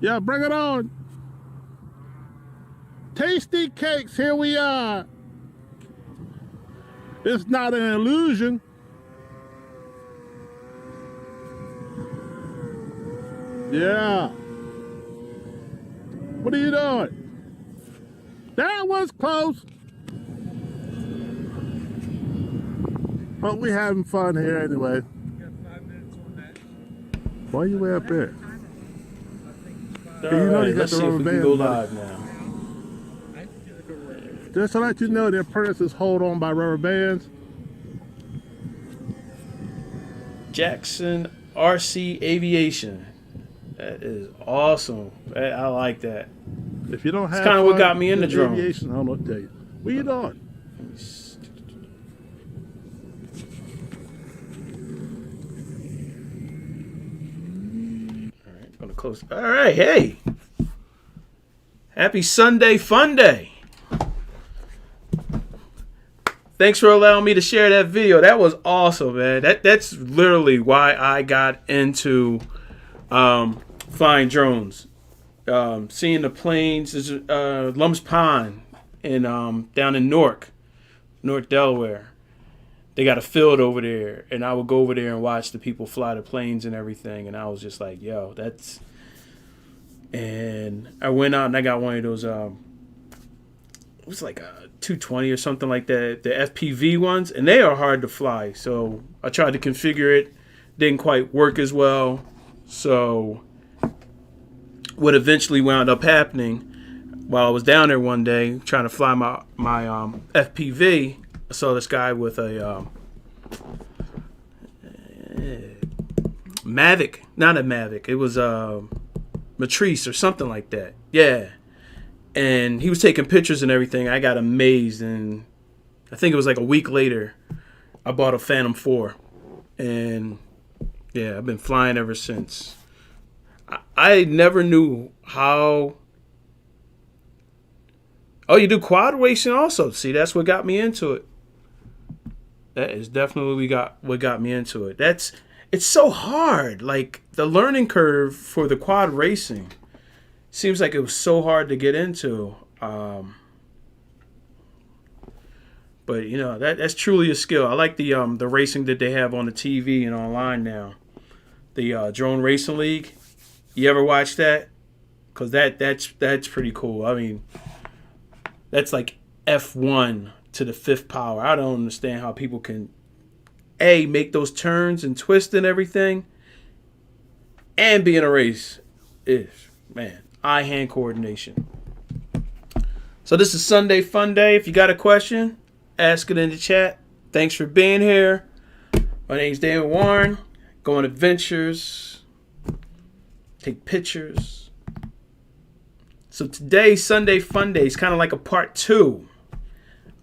Yeah, bring it on. Tasty cakes, here we are. It's not an illusion. Yeah. What are you doing? That was close. But we having fun here anyway. Why are you way up there? You know you got let's the see if rubber we can band, go buddy. live now. Just to let you know, their apprentices hold on by rubber bands. Jackson RC Aviation. That is awesome. I like that. If you don't have It's kind of what got me into drones. aviation, I don't know what to tell you. What are you doing? All right, gonna close. All right, hey. Happy Sunday Fun Day. Thanks for allowing me to share that video. That was awesome, man. That's literally why I got into flying drones. Seeing the planes, Lum's Pond in down in Newark, Delaware. They got a field over there, and I would go over there and watch the people fly the planes and everything. And I was just like, yo, that's. And I went out and I got one of those. It was like a 220 or something like that, the FPV ones, and they are hard to fly. So I tried to configure it, didn't quite work as well. So what eventually wound up happening while I was down there one day trying to fly my FPV, I saw this guy with a Mavic, not a Mavic, it was a Matrice or something like that. Yeah. And he was taking pictures and everything. I got amazed, and I think it was like a week later, I bought a Phantom 4, and yeah, I've been flying ever since. I never knew how. Oh, you do quad racing also? See, that's what got me into it. That is definitely what got me into it. It's so hard. Like the learning curve for the quad racing. Seems like it was so hard to get into. But you know, that's truly a skill. I like the racing that they have on the TV and online now. The Drone Racing League. You ever watch that? Cause that's pretty cool. I mean, that's like F1 to the fifth power. I don't understand how people can make those turns and twist and everything, and be in a race. Man. Eye-hand coordination. So this is Sunday Fun Day. If you got a question, ask it in the chat. Thanks for being here. My name's David Warren. Go on adventures. Take pictures. So today, Sunday Fun Day, is kind of like a part 2. I'm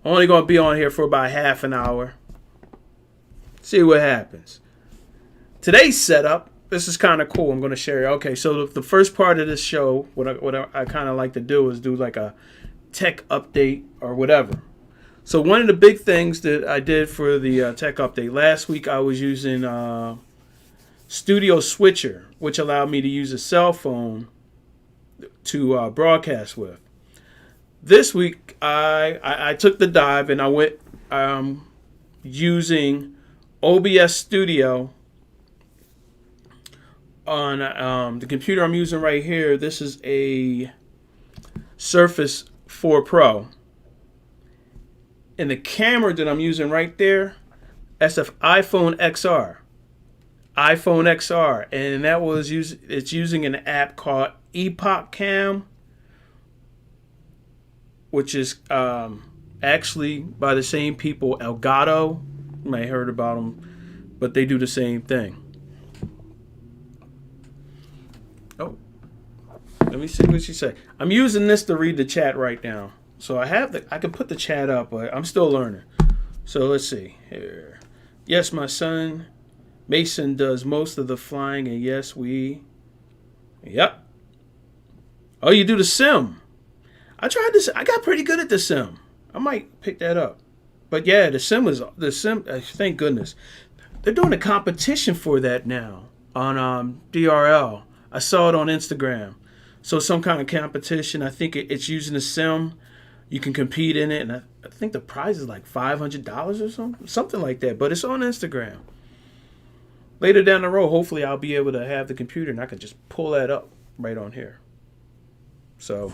only going to be on here for about half an hour. See what happens. Today's setup. This is kind of cool. I'm going to share. Okay, so the first part of this show, what I kind of like to do is do like a tech update or whatever. So one of the big things that I did for the tech update last week, I was using Studio Switcher, which allowed me to use a cell phone to broadcast with. This week, I took the dive and I went using OBS Studio. On the computer I'm using right here, this is a Surface 4 Pro. And the camera that I'm using right there, that's an iPhone XR. iPhone XR. And that was it's using an app called Epoch Cam, which is actually by the same people, Elgato. You might have heard about them, but they do the same thing. Oh, let me see what she said. I'm using this to read the chat right now. So I can put the chat up, but I'm still learning. So let's see here. Yes, my son Mason does most of the flying, and yes, Yep. Oh, you do the sim. I tried this. I got pretty good at the sim. I might pick that up. But yeah, the sim. Thank goodness, they're doing a competition for that now on DRL. I saw it on Instagram. So some kind of competition. I think it's using a sim. You can compete in it, and I think the prize is like $500 or something like that. But it's on Instagram. Later down the road, hopefully I'll be able to have the computer and I can just pull that up right on here. So,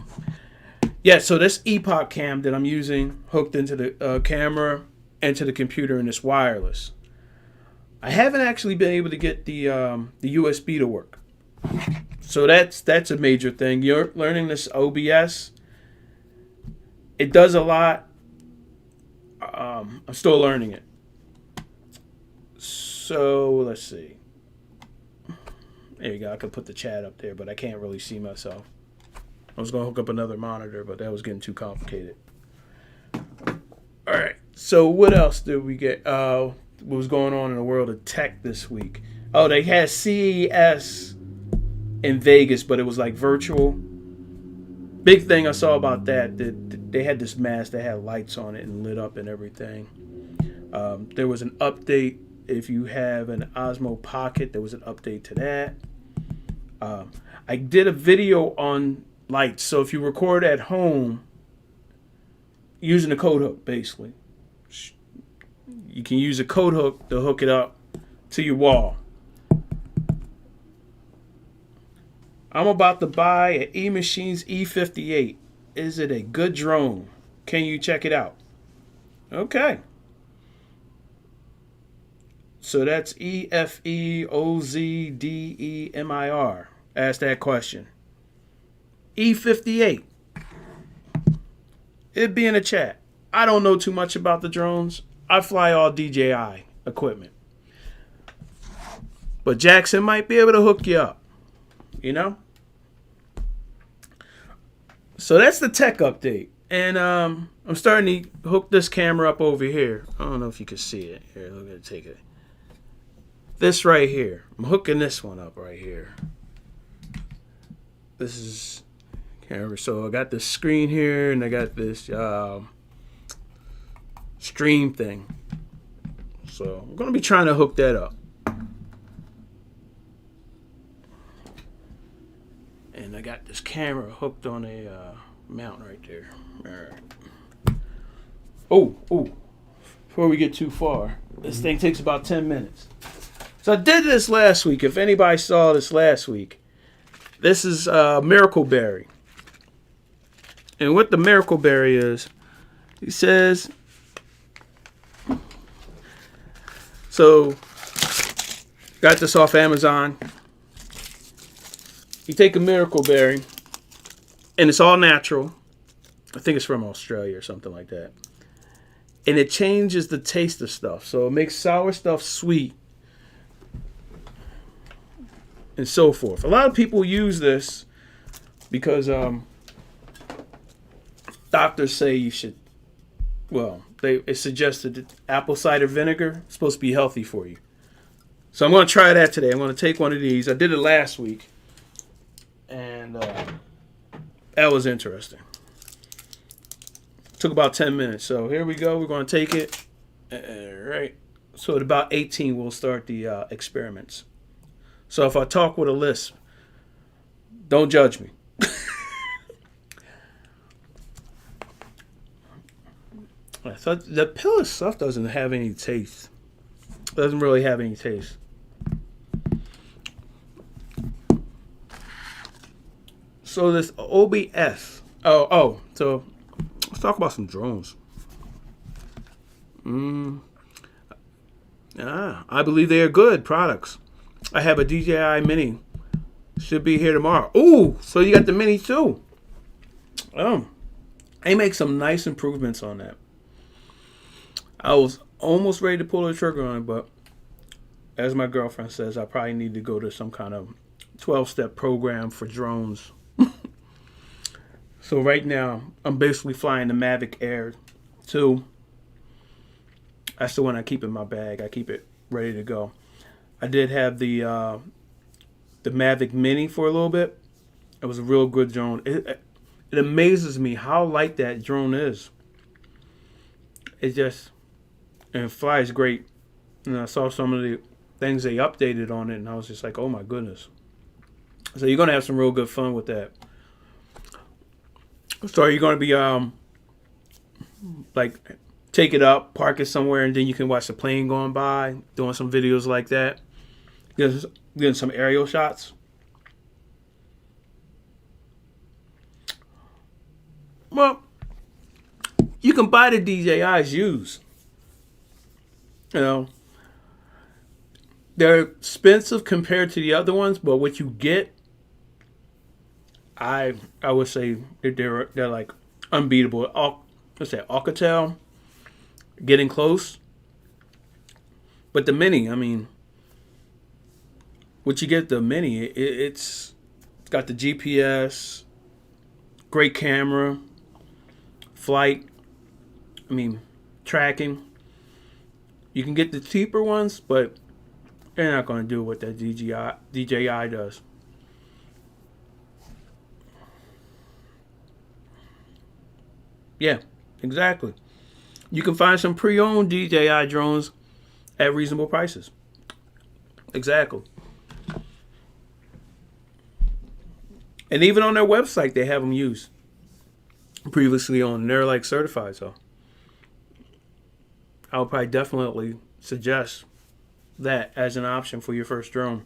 yeah, so this Epoch Cam that I'm using hooked into the camera and to the computer, and it's wireless. I haven't actually been able to get the USB to work. So that's a major thing. You're learning this OBS. It does a lot. I'm still learning it. So let's see. There you go. I could put the chat up there, but I can't really see myself. I was going to hook up another monitor, but that was getting too complicated. All right. So what else did we get? What was going on in the world of tech this week? Oh, they had CES in Vegas, but it was like virtual. Big thing I saw about that they had this mask that had lights on it and lit up and everything. There was an update. If you have an Osmo Pocket, there was an update to that. I did a video on lights. So if you record at home using a code hook, basically, you can use a code hook to hook it up to your wall. I'm about to buy an eMachines E58. Is it a good drone? Can you check it out? Okay. So that's EFEOZDEMIR. Ask that question. E58. It'd be in the chat. I don't know too much about the drones. I fly all DJI equipment. But Jackson might be able to hook you up. You know? So that's the tech update. And I'm starting to hook this camera up over here. I don't know if you can see it. Here, look at it. Take it. This right here. I'm hooking this one up right here. This is camera. So I got this screen here, and I got this stream thing. So I'm going to be trying to hook that up. And I got this camera hooked on a mount right there. All right. Oh. Before we get too far, this thing takes about 10 minutes. So I did this last week. If anybody saw this last week, this is Miracle Berry. And what the Miracle Berry is, he says, so got this off Amazon. You take a Miracle Berry, and it's all natural. I think it's from Australia or something like that. And it changes the taste of stuff. So it makes sour stuff sweet. And so forth. A lot of people use this because doctors say you should, it suggested that apple cider vinegar is supposed to be healthy for you. So I'm going to try that today. I'm going to take one of these. I did it last week. And that was interesting. Took about 10 minutes. So here we go. We're going to take it. All right. So at about 18, we'll start the experiments. So if I talk with a lisp, don't judge me. I thought the pill stuff doesn't have any taste. Doesn't really have any taste. So this OBS. So let's talk about some drones. I believe they are good products. I have a DJI Mini. Should be here tomorrow. Ooh, so you got the Mini too. They make some nice improvements on that. I was almost ready to pull the trigger on it, but as my girlfriend says, I probably need to go to some kind of 12-step program for drones. So right now, I'm basically flying the Mavic Air 2. That's the one I keep in my bag. I keep it ready to go. I did have the Mavic Mini for a little bit. It was a real good drone. It amazes me how light that drone is. And it flies great. And I saw some of the things they updated on it, and I was just like, oh my goodness. So you're going to have some real good fun with that. So are you going to be like take it up, park it somewhere, and then you can watch the plane going by, doing some videos like that, getting some aerial shots? Well, you can buy the DJIs used. You know, they're expensive compared to the other ones, but what you get, I would say they're like unbeatable. Let's say Alcatel, getting close. But the Mini, I mean, what you get the Mini, it's got the GPS, great camera, flight, I mean, tracking. You can get the cheaper ones, but they're not going to do what that DJI does. Yeah, exactly. You can find some pre-owned DJI drones at reasonable prices. Exactly. And even on their website, they have them used previously on. They're like certified, so I would probably definitely suggest that as an option for your first drone.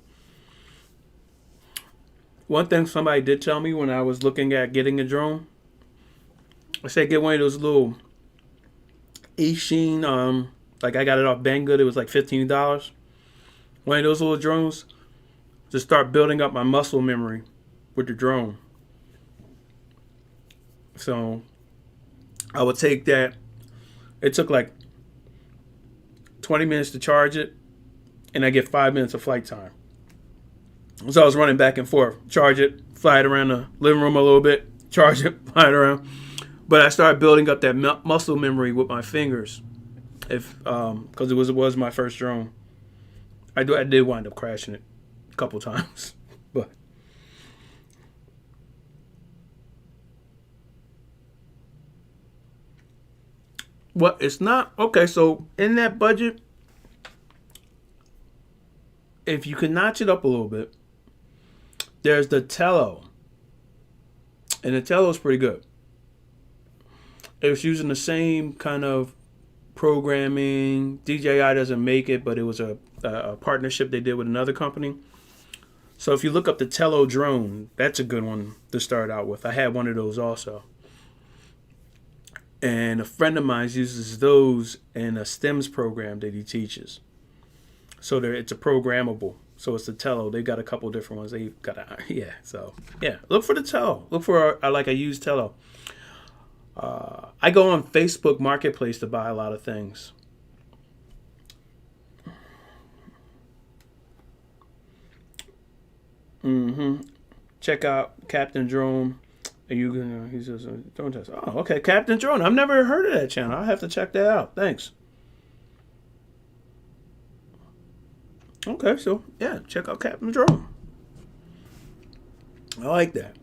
One thing somebody did tell me when I was looking at getting a drone, I said get one of those little Eachine, like I got it off Banggood, it was like $15. One of those little drones to start building up my muscle memory with the drone. So I would take that. It took like 20 minutes to charge it, and I get 5 minutes of flight time. So I was running back and forth, charge it, fly it around the living room a little bit, charge it, fly it around. But I started building up that muscle memory with my fingers, because it was my first drone. I did wind up crashing it a couple times, but well, it's not okay. So in that budget, if you can notch it up a little bit, there's the Tello, and the Tello is pretty good. It was using the same kind of programming. DJI doesn't make it, but it was a partnership they did with another company. So if you look up the Tello drone, that's a good one to start out with. I had one of those also. And a friend of mine uses those in a STEMS program that he teaches. So it's a programmable. So it's the Tello. They've got a couple different ones. They've got look for the Tello. Look for a used Tello. I go on Facebook Marketplace to buy a lot of things. Check out Captain Drone. He says drone test. Oh, okay, Captain Drone. I've never heard of that channel. I'll have to check that out. Thanks. Okay, so yeah, check out Captain Drone. I like that.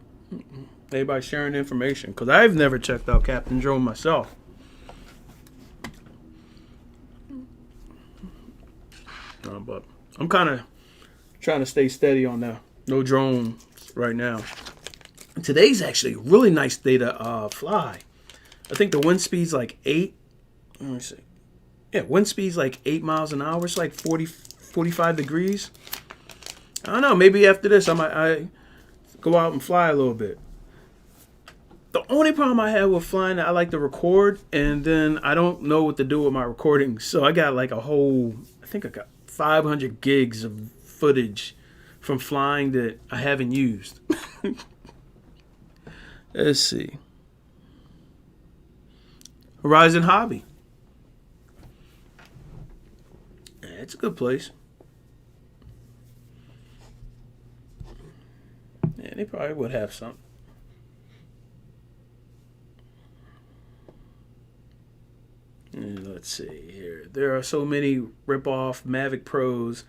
Everybody sharing information, because I've never checked out Captain Drone myself. But I'm kind of trying to stay steady on that. No drone right now. Today's actually a really nice day to fly. I think the wind speed's like 8. Let me see. Yeah, wind speed's like 8 miles an hour. It's like 45 degrees. I don't know. Maybe after this, I go out and fly a little bit. The only problem I have with flying, I like to record, and then I don't know what to do with my recording. So I got like I think I got 500 gigs of footage from flying that I haven't used. Let's see. Horizon Hobby. Yeah, it's a good place. Yeah, they probably would have something. Let's see here. There are so many rip-off Mavic Pros.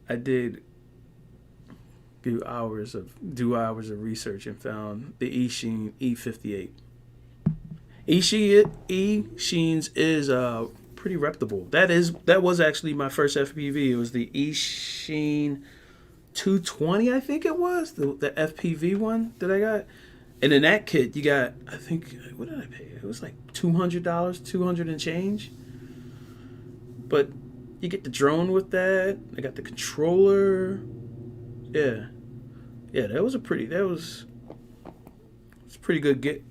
I did do hours of research and found the Eachine E58. Eachines is pretty reputable. That was actually my first FPV. It was the Eachine 220, I think it was the FPV one that I got, And in that kit, you got, I think, what did I pay? It was like $200, 200 and change. But you get the drone with that. I got the controller. Yeah. Yeah, it's a pretty good get.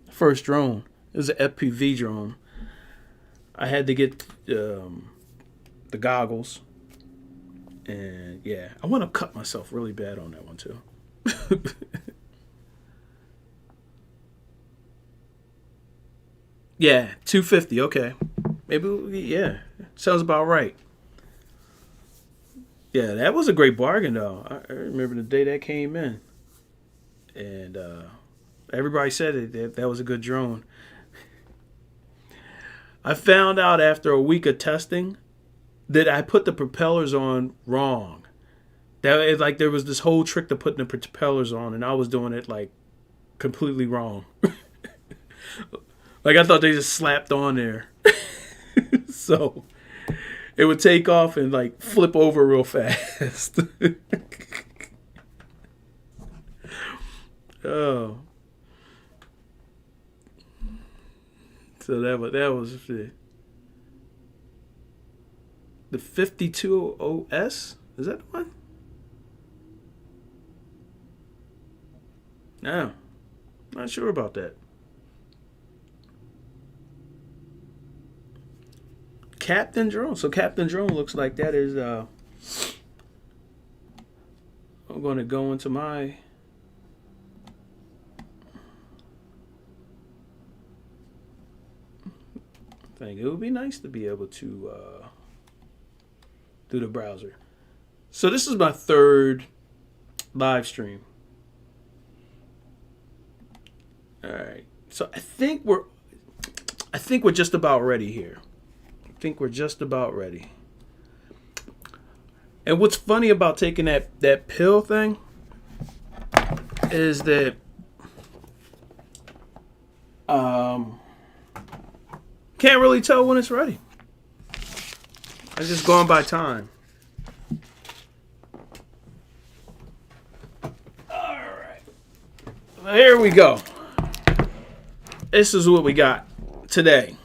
First drone. It was an FPV drone. I had to get the goggles. And yeah, I want to cut myself really bad on that one too. Yeah, 250. Okay, maybe. Yeah, sounds about right. Yeah, that was a great bargain though. I remember the day that came in, and everybody said that was a good drone. I found out after a week of testing that I put the propellers on wrong. That is like there was this whole trick to putting the propellers on, and I was doing it like completely wrong. Like I thought they just slapped on there, so it would take off and like flip over real fast. Oh, so that was the 52OS. Is that the one? No, not sure about that. Captain Drone. So Captain Drone looks like that is. I'm going to go into my. Thing. It would be nice to be able to do the browser. So this is my third live stream. All right. So I think we're just about ready here. I think we're just about ready. And what's funny about taking that pill thing is that can't really tell when it's ready. I'm just going by time. All right. Well, here we go. This is what we got today.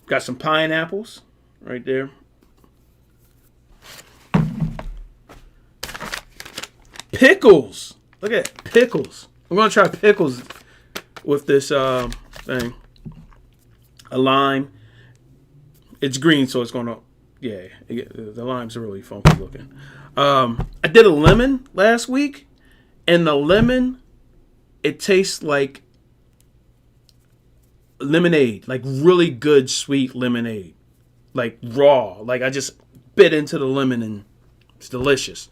Got some pineapples right there. Pickles. Look at that. Pickles. I'm going to try pickles with this thing. A lime. It's green, so it's going to... Yeah, the limes are really funky looking. I did a lemon last week, and the lemon, it tastes like lemonade. Like really good, sweet lemonade. Like raw. Like I just bit into the lemon, and it's delicious.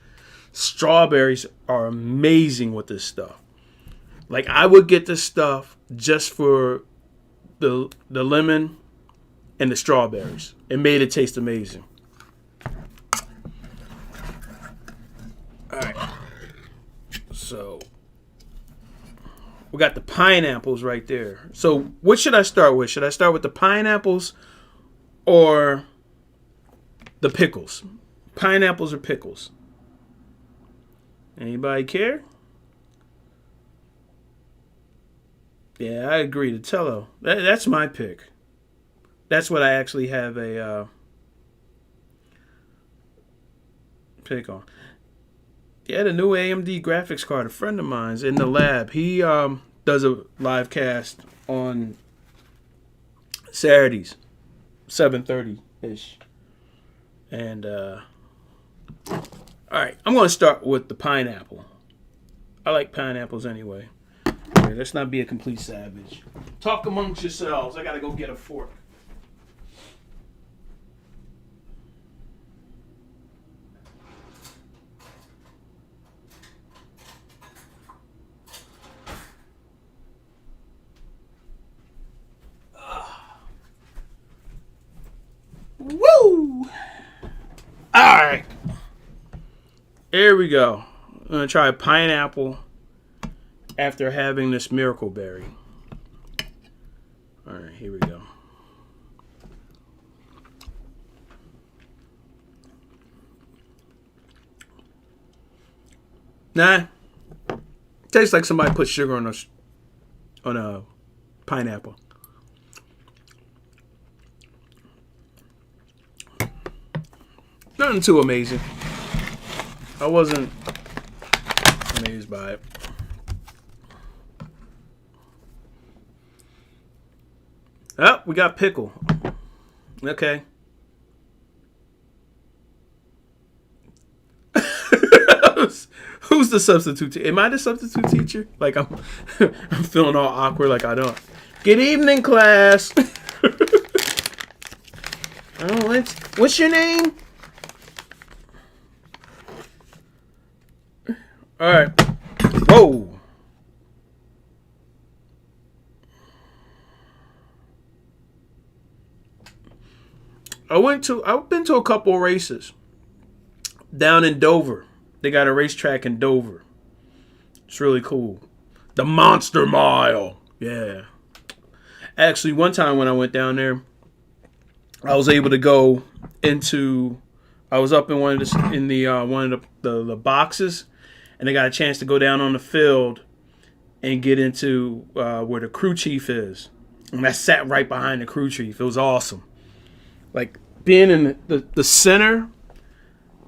Strawberries are amazing with this stuff. Like I would get this stuff just for the lemon and the strawberries. It made it taste amazing. All right. So we got the pineapples right there. So what should I start with? Should I start with the pineapples or the pickles? Pineapples or pickles? Anybody care? Yeah, I agree. Tello. That's my pick. That's what I actually have a pick on. Yeah, the new AMD graphics card. A friend of mine's in the lab. He does a live cast on Saturdays, 7:30-ish. And all right, I'm going to start with the pineapple. I like pineapples anyway. Okay, let's not be a complete savage. Talk amongst yourselves. I got to go get a fork. Woo! Alright. Here we go. I'm going to try a pineapple after having this miracle berry. Alright, here we go. Nah. Tastes like somebody put sugar on a pineapple. Nothing too amazing. I wasn't amazed by it. Oh, we got pickle. Okay. Who's the substitute teacher? Am I the substitute teacher? Like I'm I'm feeling all awkward like I don't. Good evening, class. Oh, what's your name? All right. Whoa. I've been to a couple of races down in Dover. They got a racetrack in Dover. It's really cool. The Monster Mile. Yeah. Actually, one time when I went down there, I was able to go into. I was up in one of the boxes, and I got a chance to go down on the field and get into where the crew chief is. And I sat right behind the crew chief. It was awesome. Like being in the center,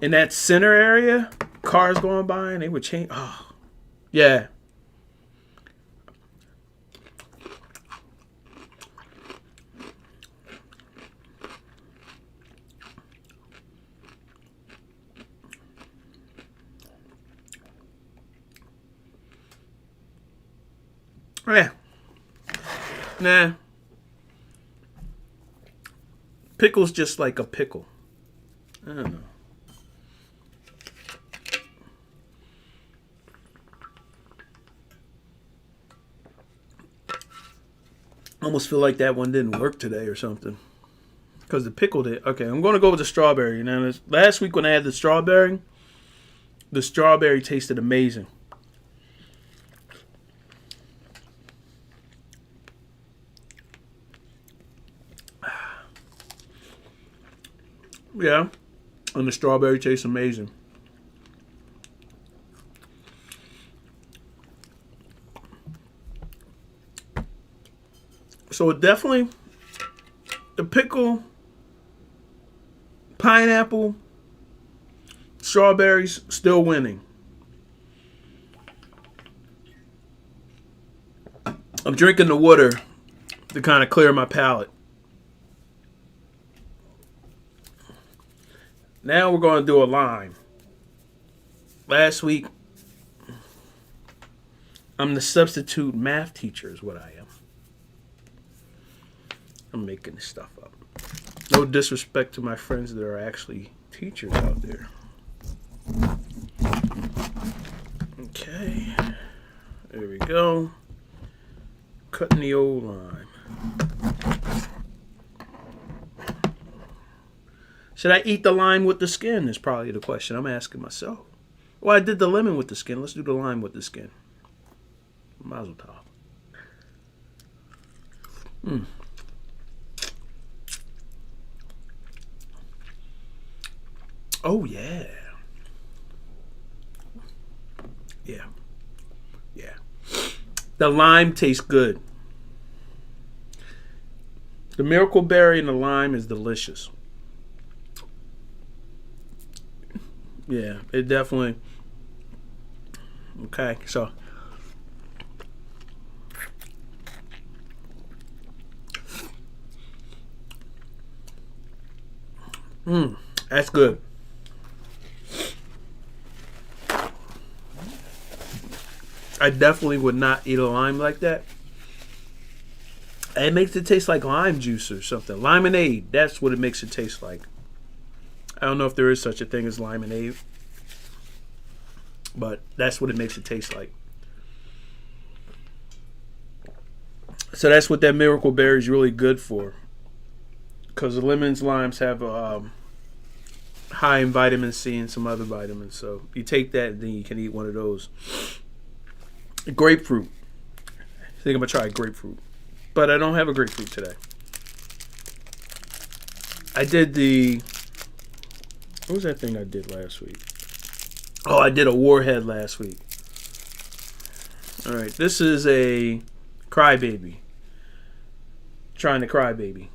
in that center area, cars going by and they would change. Oh, yeah. Yeah. Nah. Pickle's just like a pickle. I don't know. I almost feel like that one didn't work today or something. Because the pickle did. Okay, I'm going to go with the strawberry. Now, last week when I had the strawberry tasted amazing. Yeah, and the strawberry tastes amazing. So it definitely, the pickle, pineapple, strawberries still winning. I'm drinking the water to kind of clear my palate. Now we're going to do a lime. Last week, I'm the substitute math teacher is what I am. I'm making this stuff up. No disrespect to my friends that are actually teachers out there. Okay. There we go. Cutting the old lime. Should I eat the lime with the skin is probably the question I'm asking myself. Well, I did the lemon with the skin. Let's do the lime with the skin. Mazel tov. Oh, yeah. Yeah. Yeah. The lime tastes good. The miracle berry and the lime is delicious. Yeah, it definitely. Okay, so. That's good. I definitely would not eat a lime like that. It makes it taste like lime juice or something. Limonade, that's what it makes it taste like. I don't know if there is such a thing as limonade, but that's what it makes it taste like. So that's what that miracle berry is really good for. Because the lemons, limes have high in vitamin C and some other vitamins. So you take that and then you can eat one of those. Grapefruit. I think I'm going to try grapefruit. But I don't have a grapefruit today. I did what was that thing I did last week? Oh, I did a Warhead last week. All right, this is a Crybaby. Trying to Crybaby.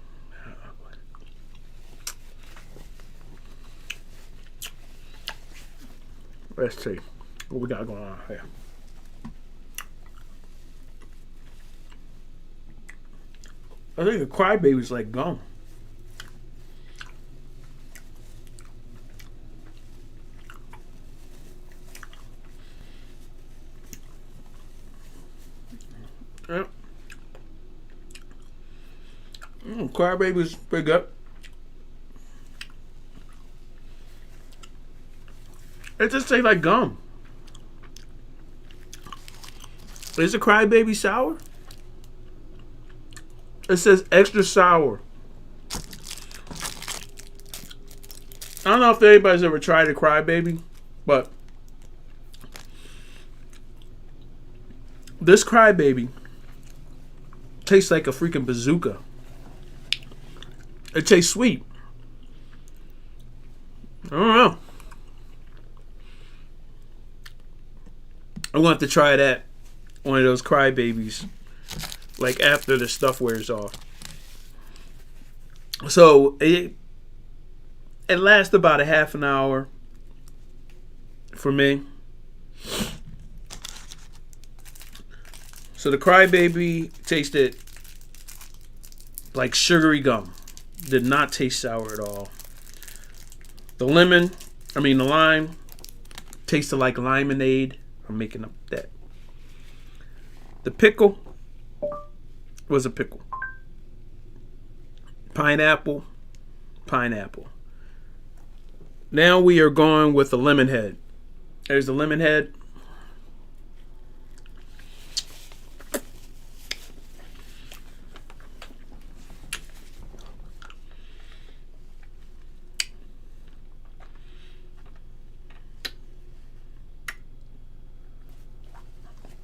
Let's see what we got going on here. I think a Crybaby is like gum. Yep. Crybaby's pretty good. It just tastes like gum. Is a Crybaby sour? It says extra sour. I don't know if anybody's ever tried a Crybaby, but this Crybaby tastes like a freaking bazooka. It tastes sweet. I don't know. I'm going to have to try that. One of those Crybabies. Like after the stuff wears off. So it lasts about a half an hour for me. So the Crybaby tasted like sugary gum. Did not taste sour at all. The lime tasted like limonade. I'm making up that. The pickle was a pickle. Pineapple. Now we are going with the lemon head. There's the lemon head.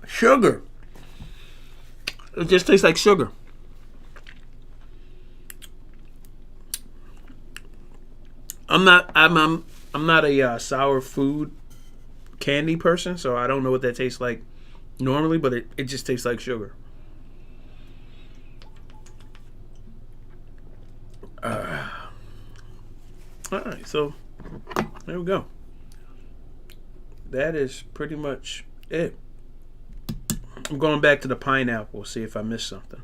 Sugar. It just tastes like sugar. I'm not a sour food candy person, so I don't know what that tastes like normally, but it just tastes like sugar. Alright, so there we go. That is pretty much it. I'm going back to the pineapple, see if I missed something.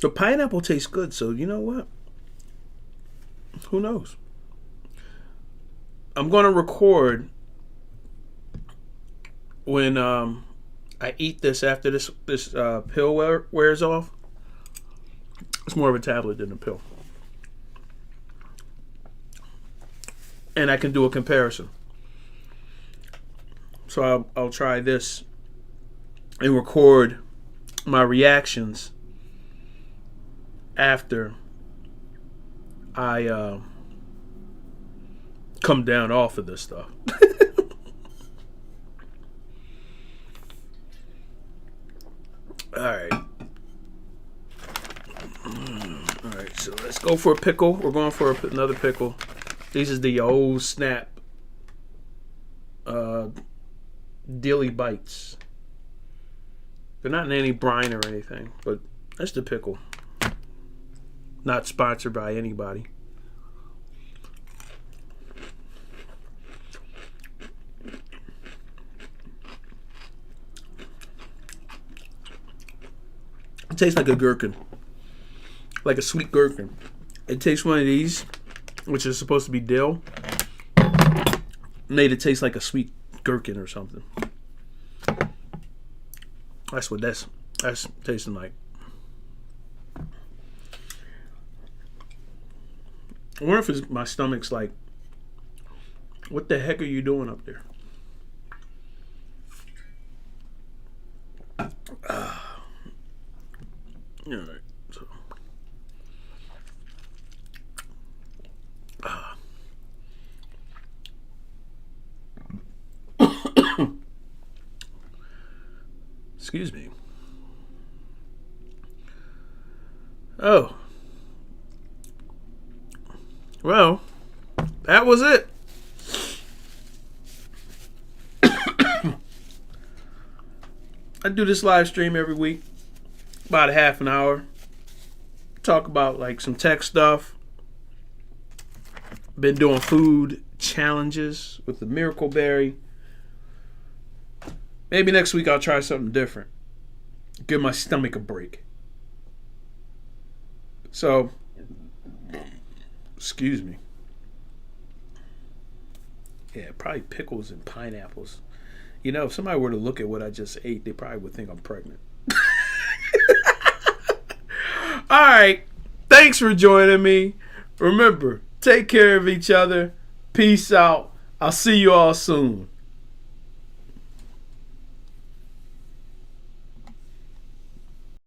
The pineapple tastes good, so you know what? Who knows? I'm going to record when I eat this after this pill wears off. It's more of a tablet than a pill. And I can do a comparison. So I'll try this and record my reactions after I come down off of this stuff. Alright. Alright, so let's go for a pickle. We're going for another pickle. This is the old Snap Dilly Bites. They're not in any brine or anything, but that's the pickle. Not sponsored by anybody. It tastes like a gherkin. Like a sweet gherkin. It takes one of these, which is supposed to be dill, made it taste like a sweet gherkin or something. That's what that's tasting like. I wonder if my stomach's like, what the heck are you doing up there? All right, so. Excuse me. Well, that was it. I do this live stream every week, about a half an hour. Talk about like some tech stuff. Been doing food challenges with the Miracle Berry. Maybe next week I'll try something different. Give my stomach a break. So, excuse me. Yeah, probably pickles and pineapples. You know, if somebody were to look at what I just ate, they probably would think I'm pregnant. All right. Thanks for joining me. Remember, take care of each other. Peace out. I'll see you all soon.